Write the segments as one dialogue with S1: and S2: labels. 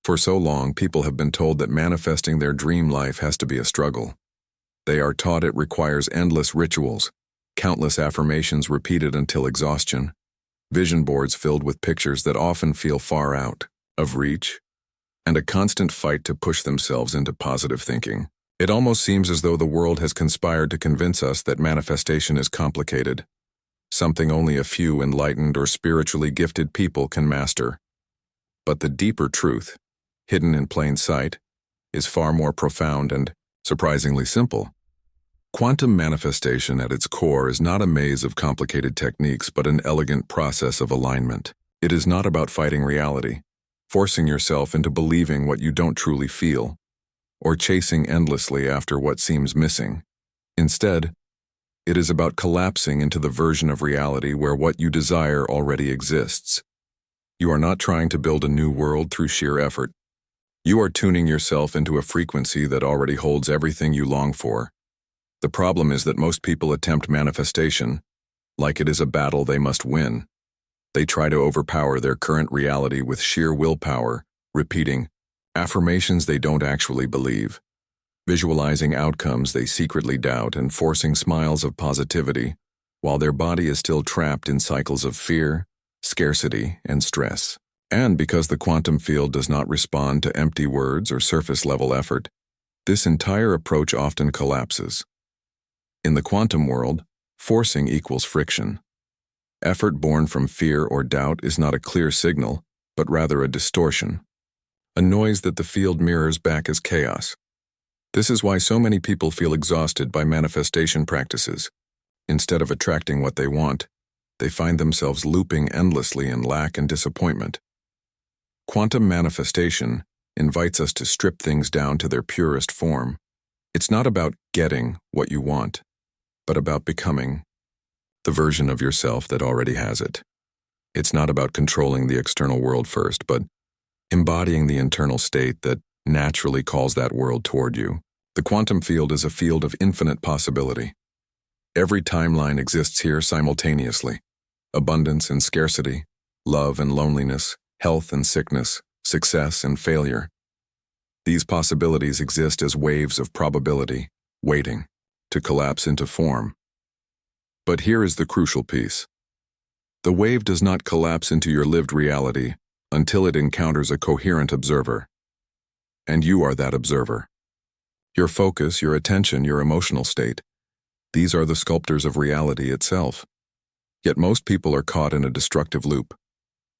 S1: For so long, people have been told that manifesting their dream life has to be a struggle. They are taught it requires endless rituals, countless affirmations repeated until exhaustion, vision boards filled with pictures that often feel far out of reach, and a constant fight to push themselves into positive thinking. It almost seems as though the world has conspired to convince us that manifestation is complicated, something only a few enlightened or spiritually gifted people can master. But the deeper truth, hidden in plain sight, is far more profound and surprisingly simple. Quantum manifestation at its core is not a maze of complicated techniques but an elegant process of alignment. It is not about fighting reality, forcing yourself into believing what you don't truly feel, or chasing endlessly after what seems missing. Instead, it is about collapsing into the version of reality where what you desire already exists. You are not trying to build a new world through sheer effort. You are tuning yourself into a frequency that already holds everything you long for. The problem is that most people attempt manifestation like it is a battle they must win. They try to overpower their current reality with sheer willpower, repeating affirmations they don't actually believe, visualizing outcomes they secretly doubt, and forcing smiles of positivity, while their body is still trapped in cycles of fear, scarcity, and stress. And because the quantum field does not respond to empty words or surface-level effort, this entire approach often collapses. In the quantum world, forcing equals friction. Effort born from fear or doubt is not a clear signal, but rather a distortion, a noise that the field mirrors back as chaos. This is why so many people feel exhausted by manifestation practices. Instead of attracting what they want, they find themselves looping endlessly in lack and disappointment. Quantum manifestation invites us to strip things down to their purest form. It's not about getting what you want, but about becoming the version of yourself that already has it. It's not about controlling the external world first, but embodying the internal state that naturally calls that world toward you. The quantum field is a field of infinite possibility. Every timeline exists here simultaneously. Abundance and scarcity, love and loneliness, health and sickness, success and failure. These possibilities exist as waves of probability, waiting to collapse into form. But here is the crucial piece. The wave does not collapse into your lived reality until it encounters a coherent observer. And you are that observer. Your focus, your attention, your emotional state, these are the sculptors of reality itself. Yet most people are caught in a destructive loop.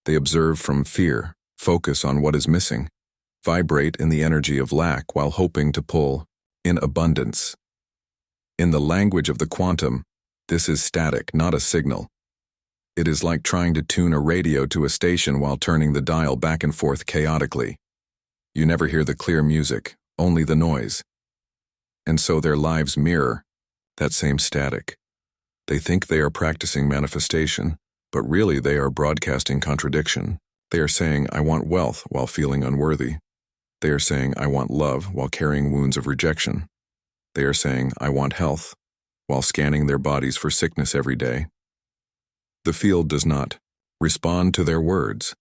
S1: They observe from fear, focus on what is missing, vibrate in the energy of lack while hoping to pull in abundance. In the language of the quantum, this is static, not a signal. It is like trying to tune a radio to a station while turning the dial back and forth chaotically. You never hear the clear music, only the noise. And so their lives mirror that same static. They think they are practicing manifestation, but really they are broadcasting contradiction. They are saying, I want wealth, while feeling unworthy. They are saying, I want love, while carrying wounds of rejection. They are saying, I want health, while scanning their bodies for sickness every day. The field does not respond to their words.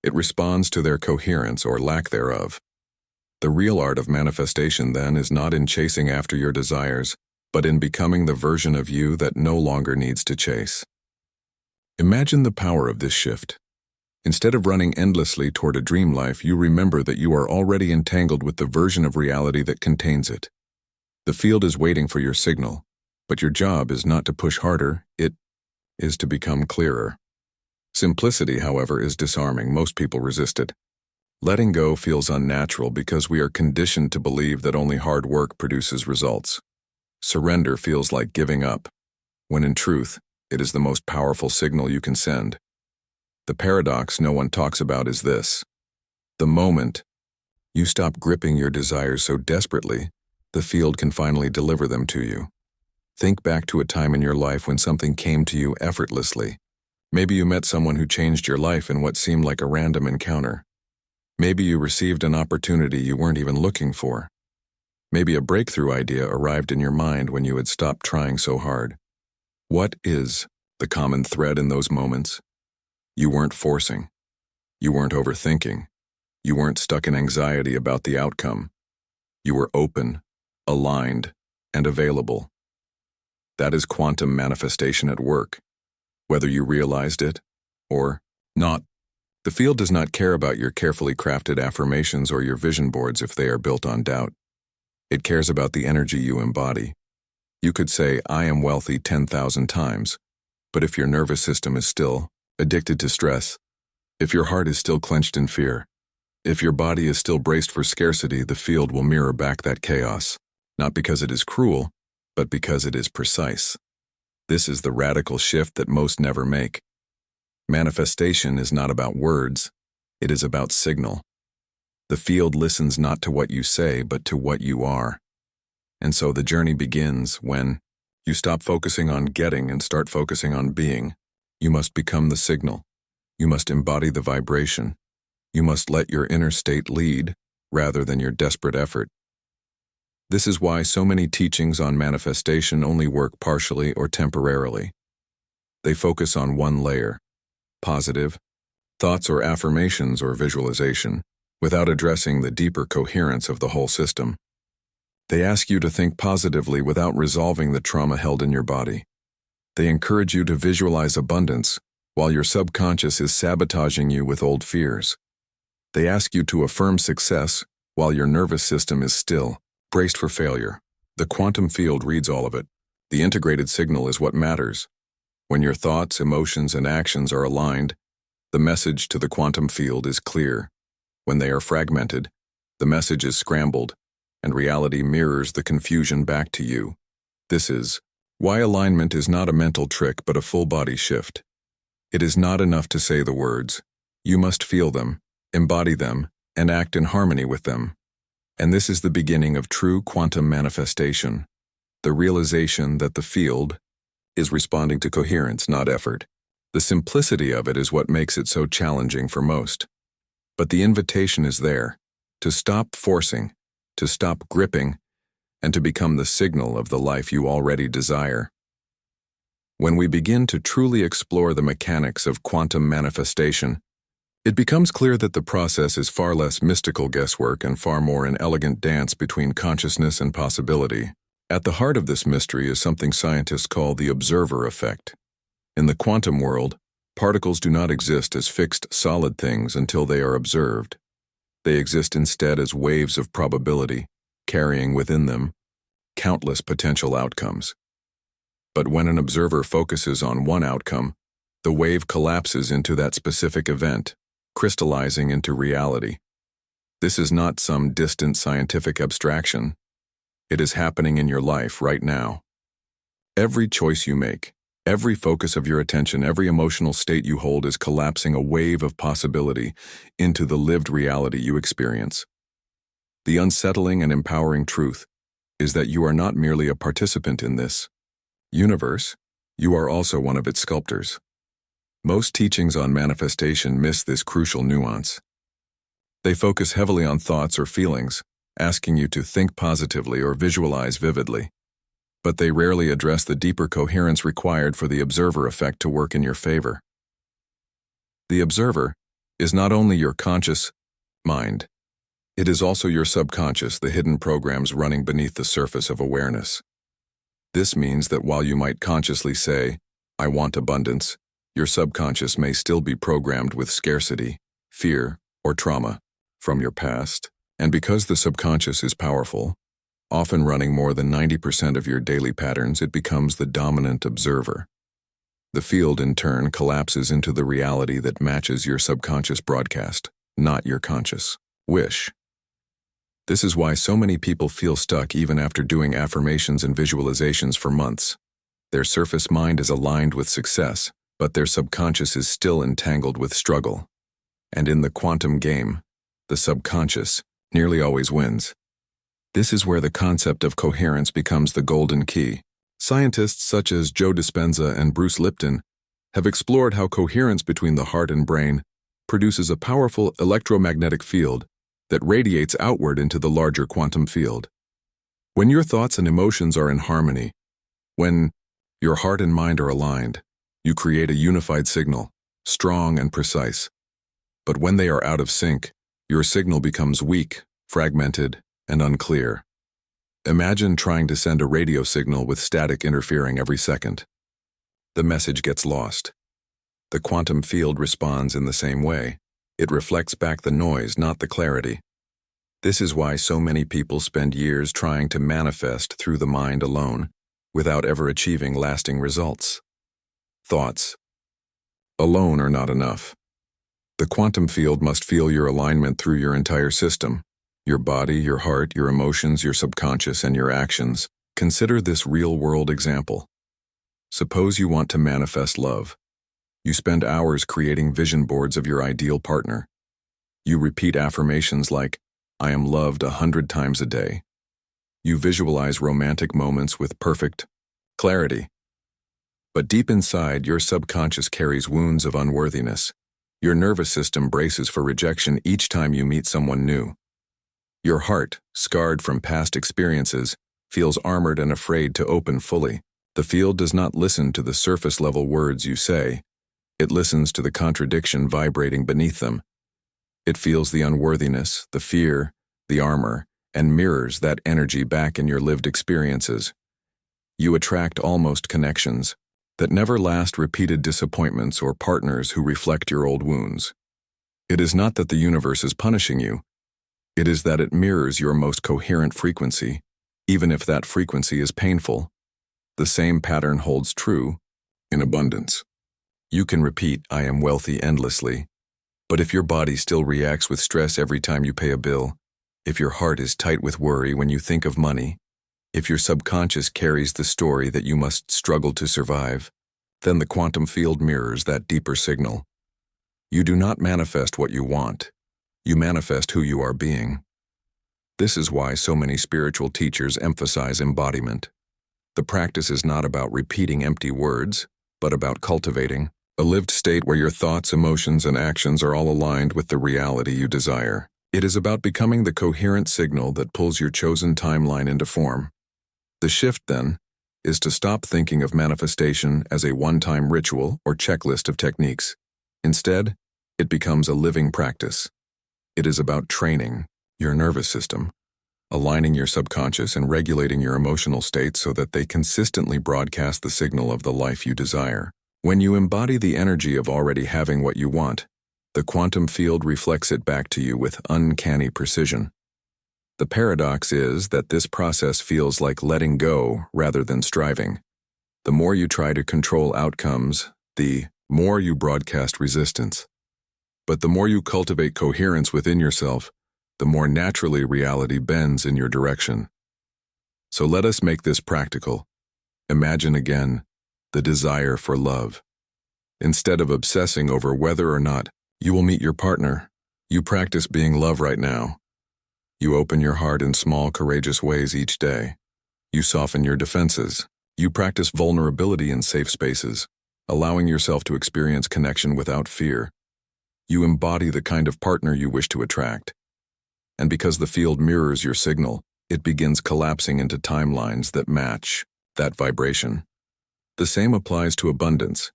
S1: It responds to their coherence or lack thereof. The real art of manifestation, then, is not in chasing after your desires, but in becoming the version of you that no longer needs to chase. Imagine the power of this shift. Instead of running endlessly toward a dream life, you remember that you are already entangled with the version of reality that contains it. The field is waiting for your signal, but your job is not to push harder, it is to become clearer. Simplicity, however, is disarming. Most people resist it. Letting go feels unnatural because we are conditioned to believe that only hard work produces results. Surrender feels like giving up, when in truth, it is the most powerful signal you can send. The paradox no one talks about is this. The moment you stop gripping your desires so desperately, the field can finally deliver them to you. Think back to a time in your life when something came to you effortlessly. Maybe you met someone who changed your life in what seemed like a random encounter. Maybe you received an opportunity you weren't even looking for. Maybe a breakthrough idea arrived in your mind when you had stopped trying so hard. What is the common thread in those moments? You weren't forcing. You weren't overthinking. You weren't stuck in anxiety about the outcome. You were open, aligned, and available. That is quantum manifestation at work, whether you realized it or not. The field does not care about your carefully crafted affirmations or your vision boards if they are built on doubt. It cares about the energy you embody. You could say, "I am wealthy" 10,000 times, but if your nervous system is still addicted to stress, if your heart is still clenched in fear, if your body is still braced for scarcity, the field will mirror back that chaos, not because it is cruel, but because it is precise. This is the radical shift that most never make. Manifestation is not about words, it is about signal. The field listens not to what you say, but to what you are. And so the journey begins when you stop focusing on getting and start focusing on being. You must become the signal. You must embody the vibration. You must let your inner state lead, rather than your desperate effort. This is why so many teachings on manifestation only work partially or temporarily. They focus on one layer, positive, thoughts or affirmations or visualization, without addressing the deeper coherence of the whole system. They ask you to think positively without resolving the trauma held in your body. They encourage you to visualize abundance, while your subconscious is sabotaging you with old fears. They ask you to affirm success, while your nervous system is still braced for failure. The quantum field reads all of it. The integrated signal is what matters. When your thoughts, emotions, and actions are aligned, the message to the quantum field is clear. When they are fragmented, the message is scrambled, and reality mirrors the confusion back to you. This is why alignment is not a mental trick but a full-body shift. It is not enough to say the words. You must feel them, embody them, and act in harmony with them. And this is the beginning of true quantum manifestation, the realization that the field is responding to coherence, not effort. The simplicity of it is what makes it so challenging for most. But the invitation is there, to stop forcing, to stop gripping, and to become the signal of the life you already desire. When we begin to truly explore the mechanics of quantum manifestation, it becomes clear that the process is far less mystical guesswork and far more an elegant dance between consciousness and possibility. At the heart of this mystery is something scientists call the observer effect. In the quantum world, particles do not exist as fixed, solid things until they are observed. They exist instead as waves of probability, carrying within them countless potential outcomes. But when an observer focuses on one outcome, the wave collapses into that specific event, crystallizing into reality. This is not some distant scientific abstraction. It is happening in your life right now. Every choice you make, every focus of your attention, every emotional state you hold is collapsing a wave of possibility into the lived reality you experience. The unsettling and empowering truth is that you are not merely a participant in this universe, you are also one of its sculptors. Most teachings on manifestation miss this crucial nuance. They focus heavily on thoughts or feelings, asking you to think positively or visualize vividly. But they rarely address the deeper coherence required for the observer effect to work in your favor. The observer is not only your conscious mind, it is also your subconscious, the hidden programs running beneath the surface of awareness. This means that while you might consciously say, "I want abundance," your subconscious may still be programmed with scarcity, fear, or trauma from your past. And because the subconscious is powerful, often running more than 90% of your daily patterns, it becomes the dominant observer. The field, in turn, collapses into the reality that matches your subconscious broadcast, not your conscious wish. This is why so many people feel stuck even after doing affirmations and visualizations for months. Their surface mind is aligned with success, but their subconscious is still entangled with struggle. And in the quantum game, the subconscious nearly always wins. This is where the concept of coherence becomes the golden key. Scientists such as Joe Dispenza and Bruce Lipton have explored how coherence between the heart and brain produces a powerful electromagnetic field that radiates outward into the larger quantum field. When your thoughts and emotions are in harmony, when your heart and mind are aligned, you create a unified signal, strong and precise. But when they are out of sync, Your signal becomes weak, fragmented, and unclear. Imagine trying to send a radio signal with static interfering every second. The message gets lost. The quantum field responds in the same way. It reflects back the noise, not the clarity. This is why so many people spend years trying to manifest through the mind alone, without ever achieving lasting results. Thoughts alone are not enough. The quantum field must feel your alignment through your entire system, your body, your heart, your emotions, your subconscious, and your actions. Consider this real-world example. Suppose you want to manifest love. You spend hours creating vision boards of your ideal partner. You repeat affirmations like, "I am loved 100 times a day." You visualize romantic moments with perfect clarity. But deep inside, your subconscious carries wounds of unworthiness. Your nervous system braces for rejection each time you meet someone new. Your heart, scarred from past experiences, feels armored and afraid to open fully. The field does not listen to the surface-level words you say. It listens to the contradiction vibrating beneath them. It feels the unworthiness, the fear, the armor, and mirrors that energy back in your lived experiences. You attract almost connections that never last, repeated disappointments, or partners who reflect your old wounds. It is not that the universe is punishing you. It is that it mirrors your most coherent frequency, even if that frequency is painful. The same pattern holds true in abundance. You can repeat, "I am wealthy," endlessly, but if your body still reacts with stress every time you pay a bill, if your heart is tight with worry when you think of money, if your subconscious carries the story that you must struggle to survive, then the quantum field mirrors that deeper signal. You do not manifest what you want. You manifest who you are being. This is why so many spiritual teachers emphasize embodiment. The practice is not about repeating empty words, but about cultivating a lived state where your thoughts, emotions, and actions are all aligned with the reality you desire. It is about becoming the coherent signal that pulls your chosen timeline into form. The shift, then, is to stop thinking of manifestation as a one-time ritual or checklist of techniques. Instead, it becomes a living practice. It is about training your nervous system, aligning your subconscious, and regulating your emotional states so that they consistently broadcast the signal of the life you desire. When you embody the energy of already having what you want, the quantum field reflects it back to you with uncanny precision. The paradox is that this process feels like letting go rather than striving. The more you try to control outcomes, the more you broadcast resistance. But the more you cultivate coherence within yourself, the more naturally reality bends in your direction. So let us make this practical. Imagine again the desire for love. Instead of obsessing over whether or not you will meet your partner, you practice being love right now. You open your heart in small, courageous ways each day. You soften your defenses. You practice vulnerability in safe spaces, allowing yourself to experience connection without fear. You embody the kind of partner you wish to attract. And because the field mirrors your signal, it begins collapsing into timelines that match that vibration. The same applies to abundance.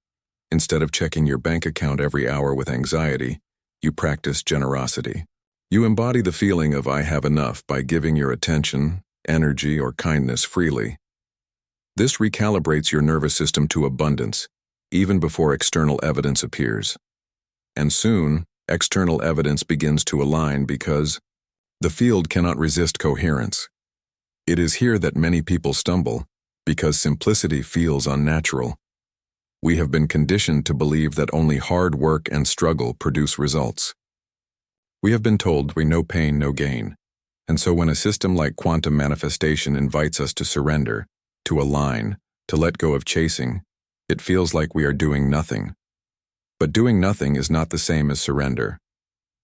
S1: Instead of checking your bank account every hour with anxiety, you practice generosity. You embody the feeling of "I have enough" by giving your attention, energy, or kindness freely. This recalibrates your nervous system to abundance, even before external evidence appears. And soon, external evidence begins to align because the field cannot resist coherence. It is here that many people stumble, because simplicity feels unnatural. We have been conditioned to believe that only hard work and struggle produce results. We have been told we no pain, no gain. And so when a system like quantum manifestation invites us to surrender, to align, to let go of chasing, it feels like we are doing nothing. But doing nothing is not the same as surrender.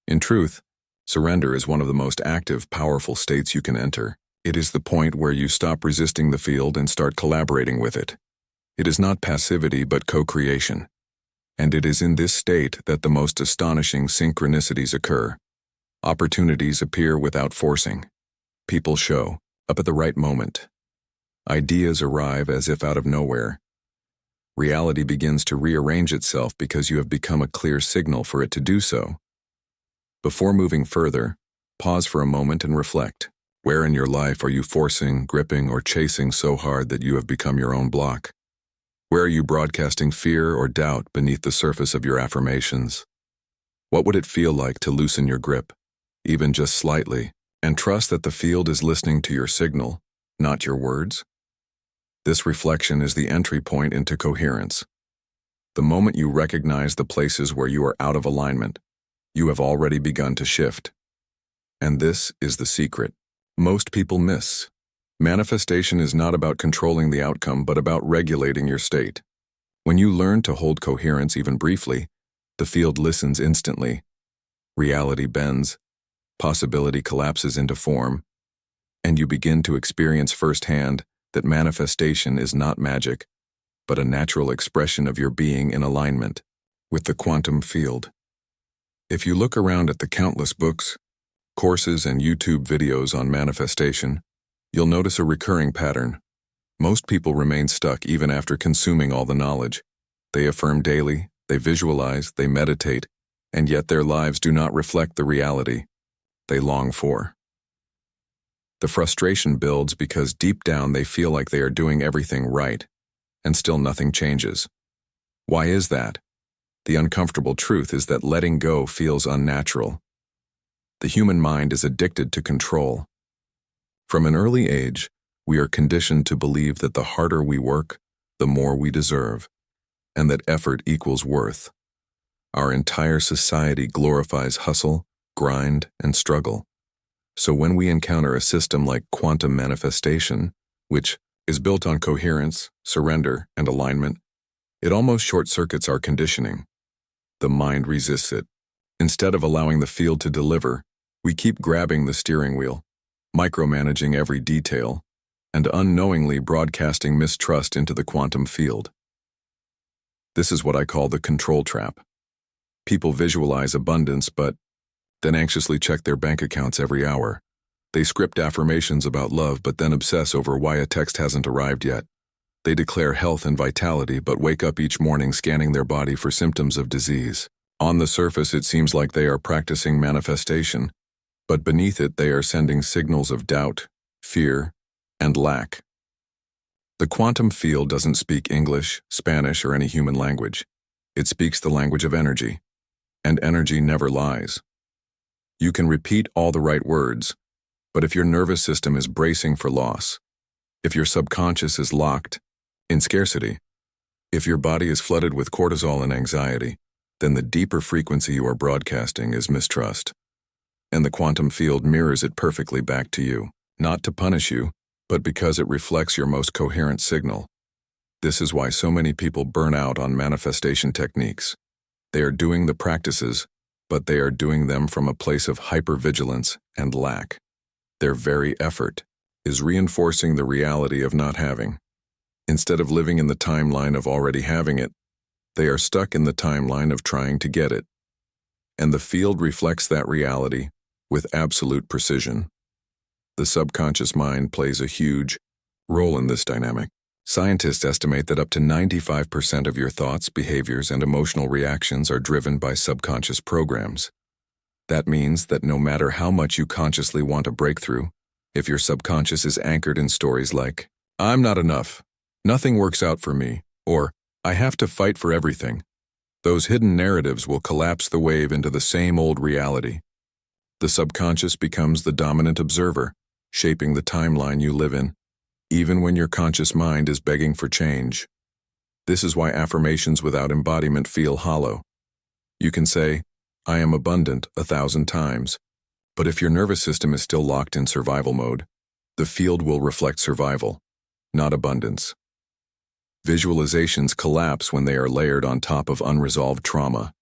S1: In truth, surrender is one of the most active, powerful states you can enter. It is the point where you stop resisting the field and start collaborating with it. It is not passivity but co-creation. And it is in this state that the most astonishing synchronicities occur. Opportunities appear without forcing. People show up at the right moment. Ideas arrive as if out of nowhere. Reality begins to rearrange itself because you have become a clear signal for it to do so. Before moving further, pause for a moment and reflect. Where in your life are you forcing, gripping, or chasing so hard that you have become your own block? Where are you broadcasting fear or doubt beneath the surface of your affirmations? What would it feel like to loosen your grip, even just slightly, and trust that the field is listening to your signal, not your words? This reflection is the entry point into coherence. The moment you recognize the places where you are out of alignment, you have already begun to shift. And this is the secret most people miss. Manifestation is not about controlling the outcome, but about regulating your state. When you learn to hold coherence even briefly, the field listens instantly. Reality bends, possibility collapses into form, and you begin to experience firsthand that manifestation is not magic, but a natural expression of your being in alignment with the quantum field. If you look around at the countless books, courses, and YouTube videos on manifestation, you'll notice a recurring pattern. Most people remain stuck even after consuming all the knowledge. They affirm daily, they visualize, they meditate, and yet their lives do not reflect the reality they long for. The frustration builds because deep down they feel like they are doing everything right, and still nothing changes. Why is that? The uncomfortable truth is that letting go feels unnatural. The human mind is addicted to control. From an early age, we are conditioned to believe that the harder we work, the more we deserve, and that effort equals worth. Our entire society glorifies hustle, grind, and struggle. So when we encounter a system like quantum manifestation, which is built on coherence, surrender, and alignment, it almost short-circuits our conditioning. The mind resists it. Instead of allowing the field to deliver, we keep grabbing the steering wheel, micromanaging every detail, and unknowingly broadcasting mistrust into the quantum field. This is what I call the control trap. People visualize abundance but then anxiously check their bank accounts every hour. They script affirmations about love but then obsess over why a text hasn't arrived yet. They declare health and vitality but wake up each morning scanning their body for symptoms of disease. On the surface, it seems like they are practicing manifestation, but beneath it they are sending signals of doubt, fear, and lack. The quantum field doesn't speak English, Spanish, or any human language. It speaks the language of energy, and energy never lies. You can repeat all the right words, but if your nervous system is bracing for loss, if your subconscious is locked in scarcity, if your body is flooded with cortisol and anxiety, then the deeper frequency you are broadcasting is mistrust. And the quantum field mirrors it perfectly back to you, not to punish you, but because it reflects your most coherent signal. This is why so many people burn out on manifestation techniques. They are doing the practices, but they are doing them from a place of hypervigilance and lack. Their very effort is reinforcing the reality of not having. Instead of living in the timeline of already having it, they are stuck in the timeline of trying to get it. And the field reflects that reality with absolute precision. The subconscious mind plays a huge role in this dynamic. Scientists estimate that up to 95% of your thoughts, behaviors, and emotional reactions are driven by subconscious programs. That means that no matter how much you consciously want a breakthrough, if your subconscious is anchored in stories like, "I'm not enough," "Nothing works out for me," or "I have to fight for everything," those hidden narratives will collapse the wave into the same old reality. The subconscious becomes the dominant observer, shaping the timeline you live in, even when your conscious mind is begging for change. This is why affirmations without embodiment feel hollow. You can say, "I am abundant," 1,000 times, but if your nervous system is still locked in survival mode, the field will reflect survival, not abundance. Visualizations collapse when they are layered on top of unresolved trauma.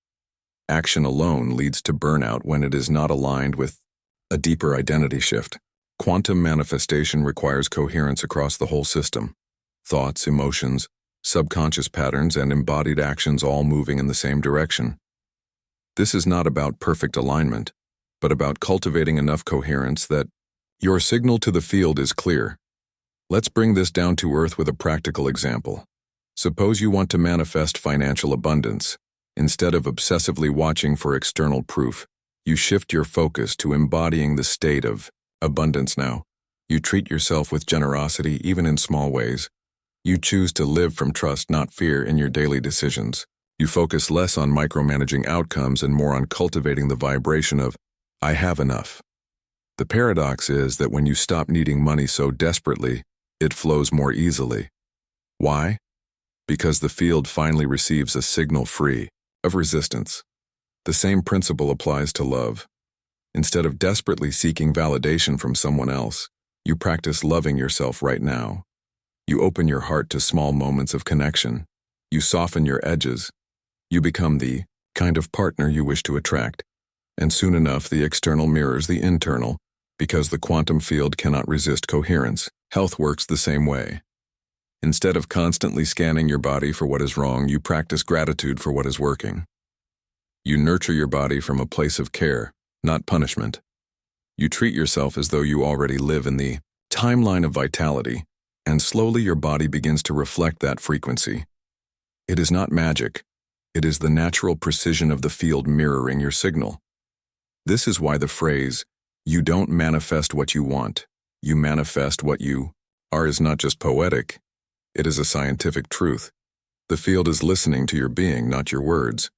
S1: Action alone leads to burnout when it is not aligned with a deeper identity shift. Quantum manifestation requires coherence across the whole system. Thoughts, emotions, subconscious patterns, and embodied actions all moving in the same direction. This is not about perfect alignment, but about cultivating enough coherence that your signal to the field is clear. Let's bring this down to earth with a practical example. Suppose you want to manifest financial abundance. Instead of obsessively watching for external proof, You shift your focus to embodying the state of abundance now. You treat yourself with generosity even in small ways. You choose to live from trust, not fear, in your daily decisions. You focus less on micromanaging outcomes and more on cultivating the vibration of, I have enough. The paradox is that when you stop needing money so desperately, it flows more easily. Why? Because the field finally receives a signal free of resistance. The same principle applies to love. Instead of desperately seeking validation from someone else, you practice loving yourself right now. You open your heart to small moments of connection. You soften your edges. You become the kind of partner you wish to attract. And soon enough, the external mirrors the internal, because the quantum field cannot resist coherence. Health works the same way. Instead of constantly scanning your body for what is wrong, you practice gratitude for what is working. You nurture your body from a place of care, not punishment. You treat yourself as though you already live in the timeline of vitality, and slowly your body begins to reflect that frequency. It is not magic. It is the natural precision of the field mirroring your signal. This is why the phrase, "You don't manifest what you want, you manifest what you are," is not just poetic. It is a scientific truth. The field is listening to your being, not your words.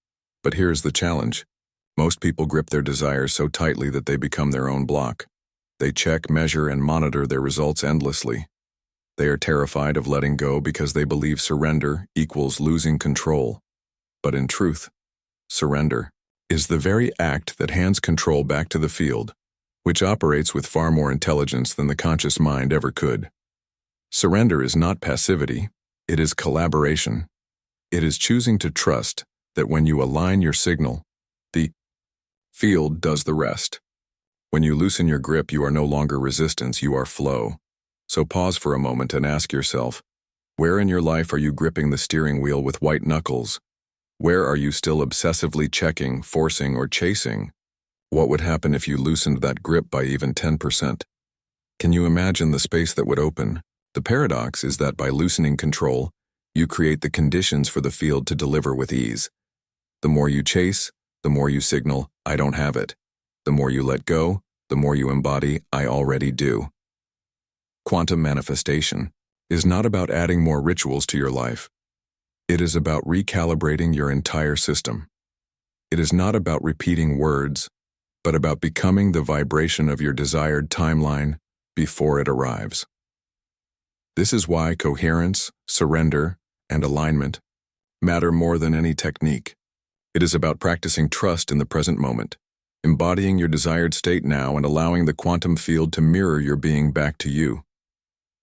S1: But here's the challenge. Most people grip their desires so tightly that they become their own block. They check, measure, and monitor their results endlessly. They are terrified of letting go because they believe surrender equals losing control. But in truth, surrender is the very act that hands control back to the field, which operates with far more intelligence than the conscious mind ever could. Surrender is not passivity, it is collaboration. It is choosing to trust that when you align your signal, the field does the rest. When you loosen your grip, you are no longer resistance, you are flow. So pause for a moment and ask yourself, where in your life are you gripping the steering wheel with white knuckles? Where are you still obsessively checking, forcing, or chasing? What would happen if you loosened that grip by even 10%? Can you imagine the space that would open? The paradox is that by loosening control, you create the conditions for the field to deliver with ease. The more you chase, the more you signal, I don't have it. The more you let go, the more you embody, I already do. Quantum manifestation is not about adding more rituals to your life. It is about recalibrating your entire system. It is not about repeating words, but about becoming the vibration of your desired timeline before it arrives. This is why coherence, surrender, and alignment matter more than any technique. It is about practicing trust in the present moment, embodying your desired state now and allowing the quantum field to mirror your being back to you.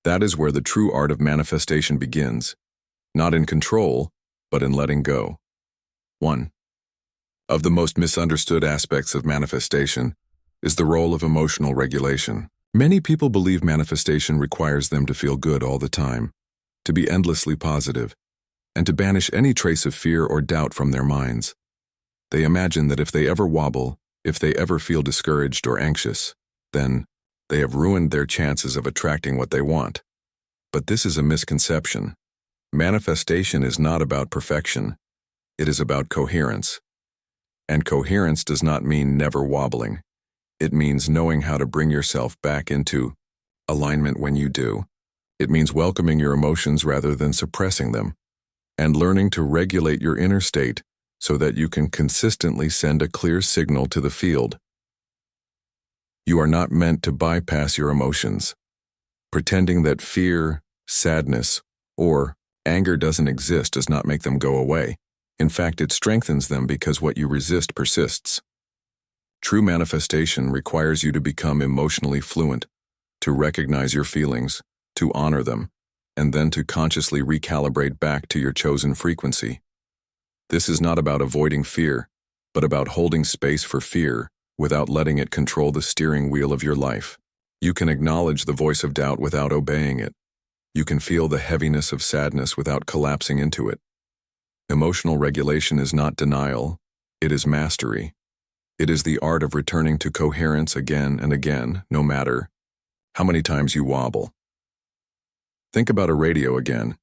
S1: That is where the true art of manifestation begins, not in control, but in letting go. 1. Of the most misunderstood aspects of manifestation is the role of emotional regulation. Many people believe manifestation requires them to feel good all the time, to be endlessly positive, and to banish any trace of fear or doubt from their minds. They imagine that if they ever wobble, if they ever feel discouraged or anxious, then they have ruined their chances of attracting what they want. But this is a misconception. Manifestation is not about perfection. It is about coherence. And coherence does not mean never wobbling. It means knowing how to bring yourself back into alignment when you do. It means welcoming your emotions rather than suppressing them, and learning to regulate your inner state so that you can consistently send a clear signal to the field. You are not meant to bypass your emotions. Pretending that fear, sadness, or anger doesn't exist does not make them go away. In fact, it strengthens them because what you resist persists. True manifestation requires you to become emotionally fluent, to recognize your feelings, to honor them, and then to consciously recalibrate back to your chosen frequency. This is not about avoiding fear, but about holding space for fear without letting it control the steering wheel of your life. You can acknowledge the voice of doubt without obeying it. You can feel the heaviness of sadness without collapsing into it. Emotional regulation is not denial, it is mastery. It is the art of returning to coherence again and again, no matter how many times you wobble. Think about a radio again.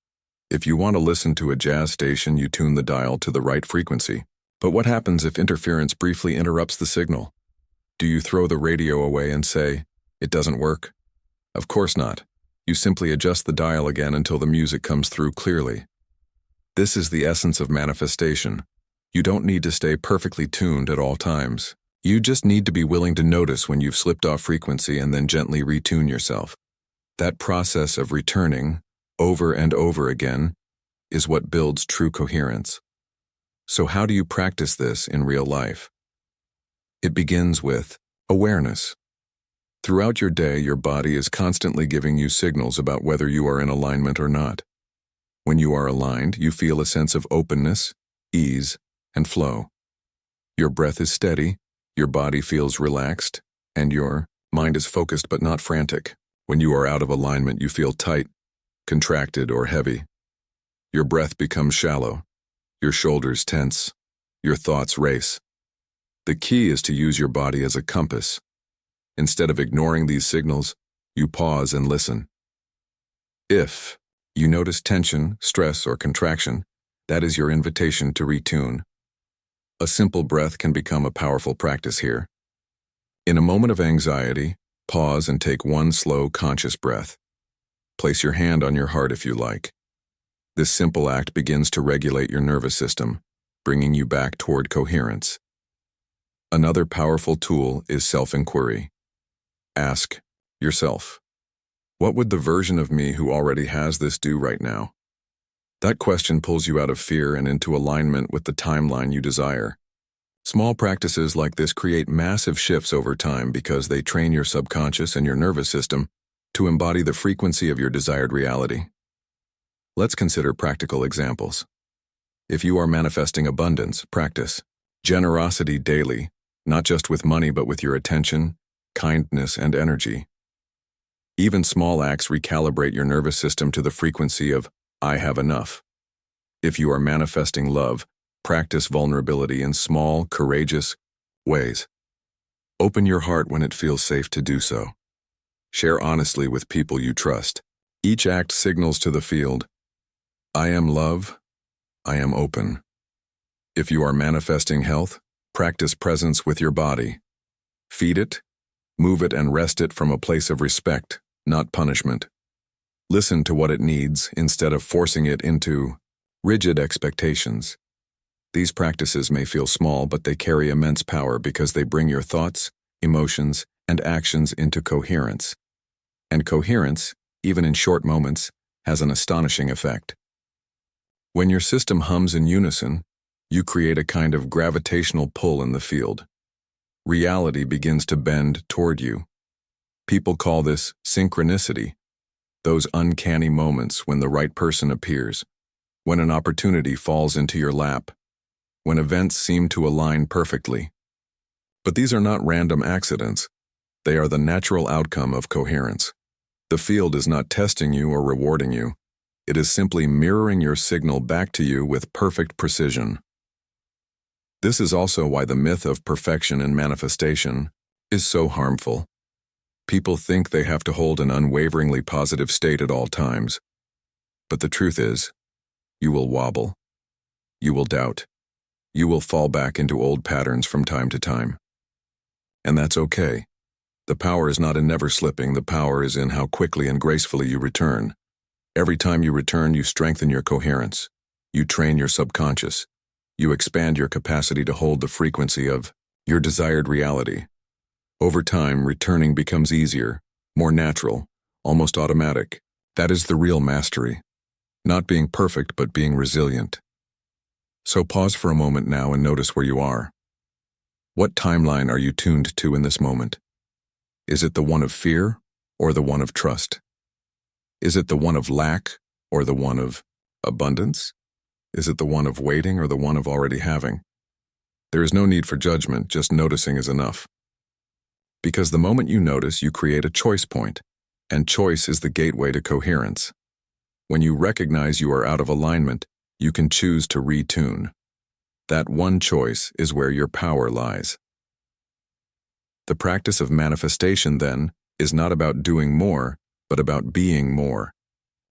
S1: If you want to listen to a jazz station, you tune the dial to the right frequency. But what happens if interference briefly interrupts the signal? Do you throw the radio away and say, "It doesn't work"? Of course not. You simply adjust the dial again until the music comes through clearly. This is the essence of manifestation. You don't need to stay perfectly tuned at all times. You just need to be willing to notice when you've slipped off frequency and then gently retune yourself. That process of returning, over and over again, is what builds true coherence. So how do you practice this in real life? It begins with awareness. Throughout your day, your body is constantly giving you signals about whether you are in alignment or not. When you are aligned, you feel a sense of openness, ease, and flow. Your breath is steady, your body feels relaxed, and your mind is focused but not frantic. When you are out of alignment, you feel tight, contracted, or heavy. Your breath becomes shallow, your shoulders tense, your thoughts race. The key is to use your body as a compass. Instead of ignoring these signals, you pause and listen. If you notice tension, stress, or contraction, that is your invitation to retune. A simple breath can become a powerful practice here. In a moment of anxiety, pause and take one slow, conscious breath. Place your hand on your heart if you like. This simple act begins to regulate your nervous system, bringing you back toward coherence. Another powerful tool is self-inquiry. Ask yourself, what would the version of me who already has this do right now? That question pulls you out of fear and into alignment with the timeline you desire. Small practices like this create massive shifts over time because they train your subconscious and your nervous system to embody the frequency of your desired reality. Let's consider practical examples. If you are manifesting abundance, practice generosity daily, not just with money but with your attention, kindness, and energy. Even small acts recalibrate your nervous system to the frequency of "I have enough." If you are manifesting love, practice vulnerability in small, courageous ways. Open your heart when it feels safe to do so. Share honestly with people you trust. Each act signals to the field, "I am love, I am open." If you are manifesting health, practice presence with your body. Feed it, move it, and rest it from a place of respect, not punishment. Listen to what it needs instead of forcing it into rigid expectations. These practices may feel small, but they carry immense power because they bring your thoughts, emotions, and actions into coherence. And coherence, even in short moments, has an astonishing effect. When your system hums in unison, you create a kind of gravitational pull in the field. Reality begins to bend toward you. People call this synchronicity, those uncanny moments when the right person appears, when an opportunity falls into your lap, when events seem to align perfectly. But these are not random accidents. They are the natural outcome of coherence. The field is not testing you or rewarding you. It is simply mirroring your signal back to you with perfect precision. This is also why the myth of perfection in manifestation is so harmful. People think they have to hold an unwaveringly positive state at all times. But the truth is, you will wobble. You will doubt. You will fall back into old patterns from time to time. And that's okay. The power is not in never slipping. The power is in how quickly and gracefully you return. Every time you return, you strengthen your coherence. You train your subconscious. You expand your capacity to hold the frequency of your desired reality. Over time, returning becomes easier, more natural, almost automatic. That is the real mastery. Not being perfect, but being resilient. So pause for a moment now and notice where you are. What timeline are you tuned to in this moment? Is it the one of fear or the one of trust? Is it the one of lack or the one of abundance? Is it the one of waiting or the one of already having? There is no need for judgment, just noticing is enough. Because the moment you notice, you create a choice point, and choice is the gateway to coherence. When you recognize you are out of alignment, you can choose to retune. That one choice is where your power lies. The practice of manifestation, then, is not about doing more, but about being more.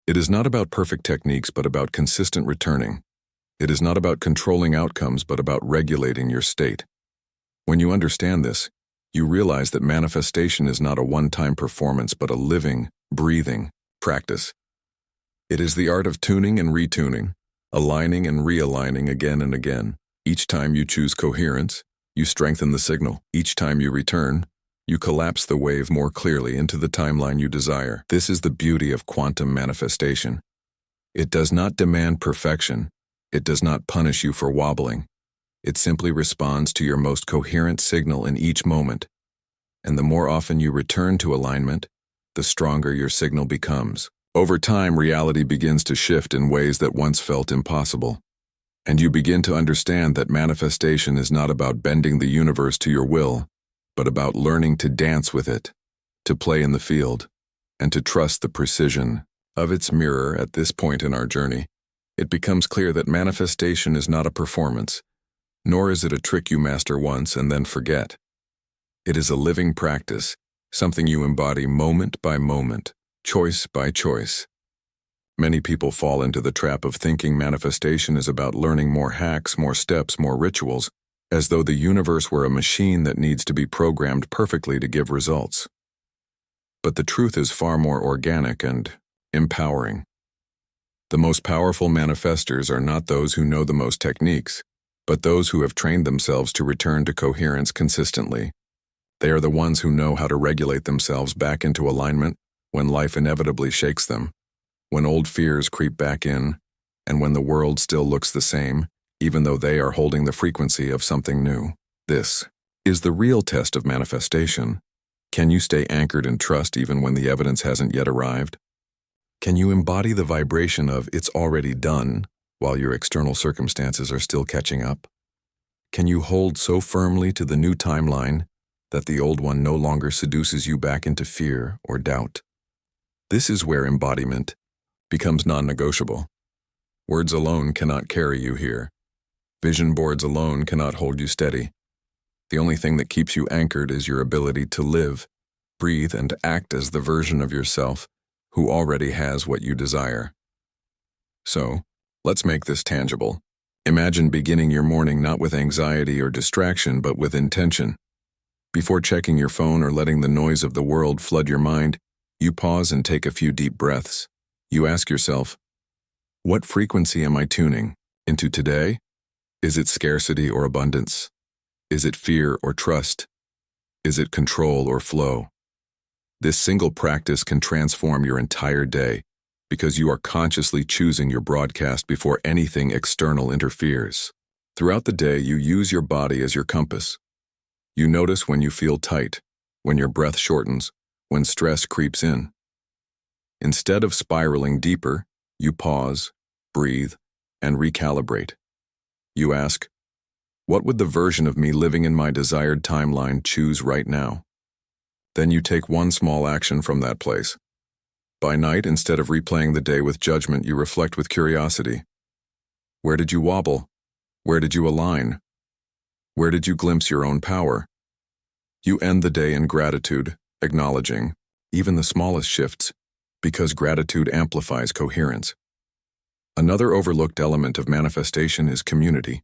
S1: It is not about perfect techniques, but about consistent returning. It is not about controlling outcomes, but about regulating your state. When you understand this, You realize that manifestation is not a one-time performance but a living, breathing practice. It is the art of tuning and retuning, aligning and realigning again and again. Each time you choose coherence, you strengthen the signal. Each time you return, you collapse the wave more clearly into the timeline you desire. This is the beauty of quantum manifestation. It does not demand perfection. It does not punish you for wobbling. It simply responds to your most coherent signal in each moment. And the more often you return to alignment, the stronger your signal becomes. Over time, reality begins to shift in ways that once felt impossible. And you begin to understand that manifestation is not about bending the universe to your will, but about learning to dance with it, to play in the field, and to trust the precision of its mirror. At this point in our journey, it becomes clear that manifestation is not a performance, nor is it a trick you master once and then forget. It is a living practice, something you embody moment by moment, choice by choice. Many people fall into the trap of thinking manifestation is about learning more hacks, more steps, more rituals, as though the universe were a machine that needs to be programmed perfectly to give results. But the truth is far more organic and empowering. The most powerful manifestors are not those who know the most techniques, but those who have trained themselves to return to coherence consistently. They are the ones who know how to regulate themselves back into alignment when life inevitably shakes them, when old fears creep back in, and when the world still looks the same, even though they are holding the frequency of something new. This is the real test of manifestation. Can you stay anchored in trust even when the evidence hasn't yet arrived? Can you embody the vibration of "it's already done" while your external circumstances are still catching up? Can you hold so firmly to the new timeline that the old one no longer seduces you back into fear or doubt? This is where embodiment becomes non-negotiable. Words alone cannot carry you here. Vision boards alone cannot hold you steady. The only thing that keeps you anchored is your ability to live, breathe, and act as the version of yourself who already has what you desire. So, let's make this tangible. Imagine beginning your morning not with anxiety or distraction, but with intention. Before checking your phone or letting the noise of the world flood your mind, you pause and take a few deep breaths. You ask yourself, what frequency am I tuning into today? Is it scarcity or abundance? Is it fear or trust? Is it control or flow? This single practice can transform your entire day because you are consciously choosing your broadcast before anything external interferes. Throughout the day, you use your body as your compass. You notice when you feel tight, when your breath shortens, when stress creeps in. Instead of spiraling deeper, you pause, breathe, and recalibrate. You ask, what would the version of me living in my desired timeline choose right now? Then you take one small action from that place. By night, instead of replaying the day with judgment, you reflect with curiosity. Where did you wobble? Where did you align? Where did you glimpse your own power? You end the day in gratitude, acknowledging even the smallest shifts, because gratitude amplifies coherence. Another overlooked element of manifestation is community.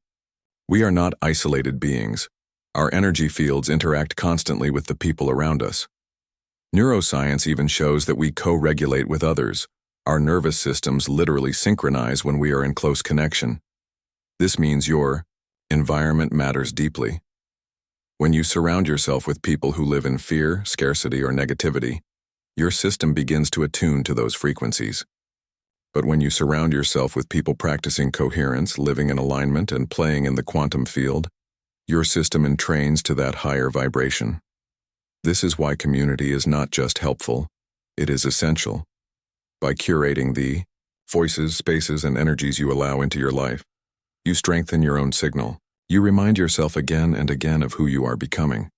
S1: We are not isolated beings. Our energy fields interact constantly with the people around us. Neuroscience even shows that we co-regulate with others. Our nervous systems literally synchronize when we are in close connection. This means your environment matters deeply. When you surround yourself with people who live in fear, scarcity, or negativity, your system begins to attune to those frequencies. But when you surround yourself with people practicing coherence, living in alignment, and playing in the quantum field, your system entrains to that higher vibration. This is why community is not just helpful, it is essential. By curating the voices, spaces, and energies you allow into your life, you strengthen your own signal. You remind yourself again and again of who you are becoming.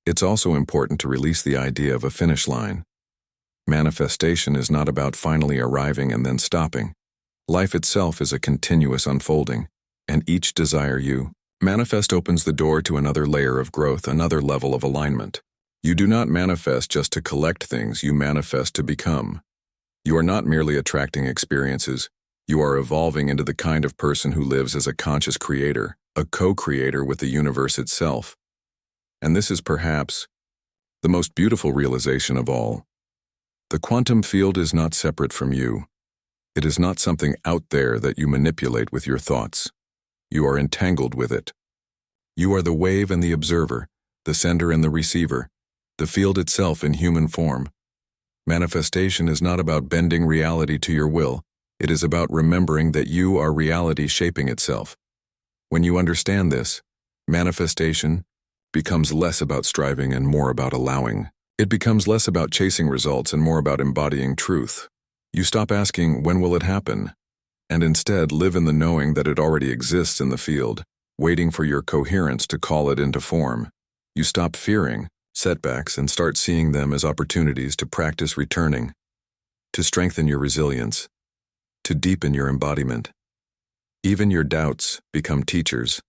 S1: It's also important to release the idea of a finish line. Manifestation is not about finally arriving and then stopping. Life itself is a continuous unfolding, and each desire you manifest opens the door to another layer of growth, another level of alignment. You do not manifest just to collect things, you manifest to become. You are not merely attracting experiences, you are evolving into the kind of person who lives as a conscious creator, a co-creator with the universe itself. And this is perhaps the most beautiful realization of all. The quantum field is not separate from you. It is not something out there that you manipulate with your thoughts. You are entangled with it. You are the wave and the observer, the sender and the receiver, the field itself in human form. Manifestation is not about bending reality to your will. It is about remembering that you are reality shaping itself. When you understand this, manifestation becomes less about striving and more about allowing. It becomes less about chasing results and more about embodying truth. You stop asking, when will it happen? And instead live in the knowing that it already exists in the field, waiting for your coherence to call it into form. You stop fearing setbacks and start seeing them as opportunities to practice returning, to strengthen your resilience, to deepen your embodiment. Even your doubts become teachers,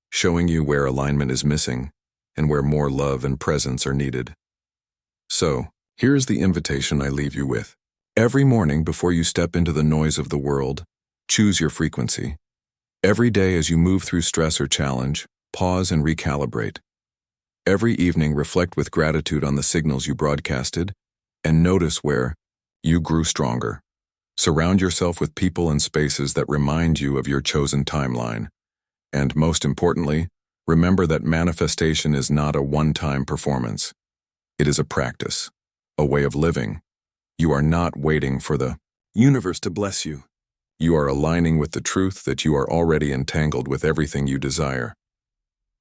S1: showing you where alignment is missing and where more love and presence are needed. So, here is the invitation I leave you with. Every morning before you step into the noise of the world, choose your frequency. Every day as you move through stress or challenge, pause and recalibrate. Every evening reflect with gratitude on the signals you broadcasted and notice where you grew stronger. Surround yourself with people and spaces that remind you of your chosen timeline. And most importantly, remember that manifestation is not a one-time performance. It is a practice, a way of living. You are not waiting for the universe to bless you. You are aligning with the truth that you are already entangled with everything you desire.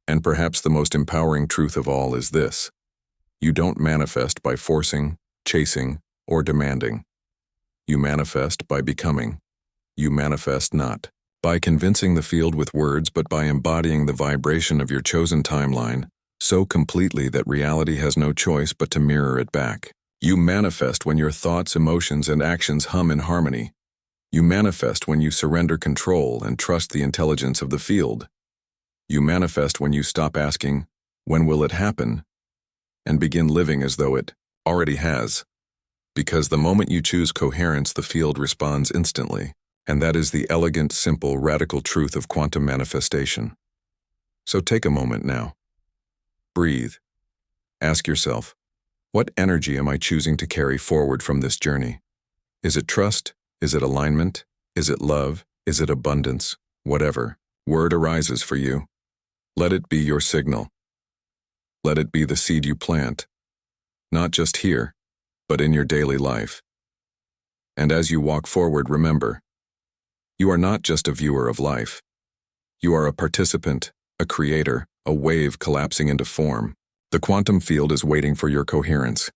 S1: And perhaps the most empowering truth of all is this: you don't manifest by forcing, chasing, or demanding. You manifest by becoming. You manifest not by convincing the field with words, but by embodying the vibration of your chosen timeline so completely that reality has no choice but to mirror it back. You manifest when your thoughts, emotions, and actions hum in harmony. You manifest when you surrender control and trust the intelligence of the field. You manifest when you stop asking, when will it happen? And begin living as though it already has. Because the moment you choose coherence, the field responds instantly. And that is the elegant, simple, radical truth of quantum manifestation. So take a moment now. Breathe. Ask yourself, what energy am I choosing to carry forward from this journey? Is it trust? Is it alignment? Is it love? Is it abundance? Whatever word arises for you, let it be your signal. Let it be the seed you plant, not just here, but in your daily life. And as you walk forward, remember, you are not just a viewer of life. You are a participant, a creator, a wave collapsing into form. The quantum field is waiting for your coherence.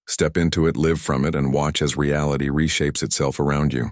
S1: Step into it, live from it, and watch as reality reshapes itself around you.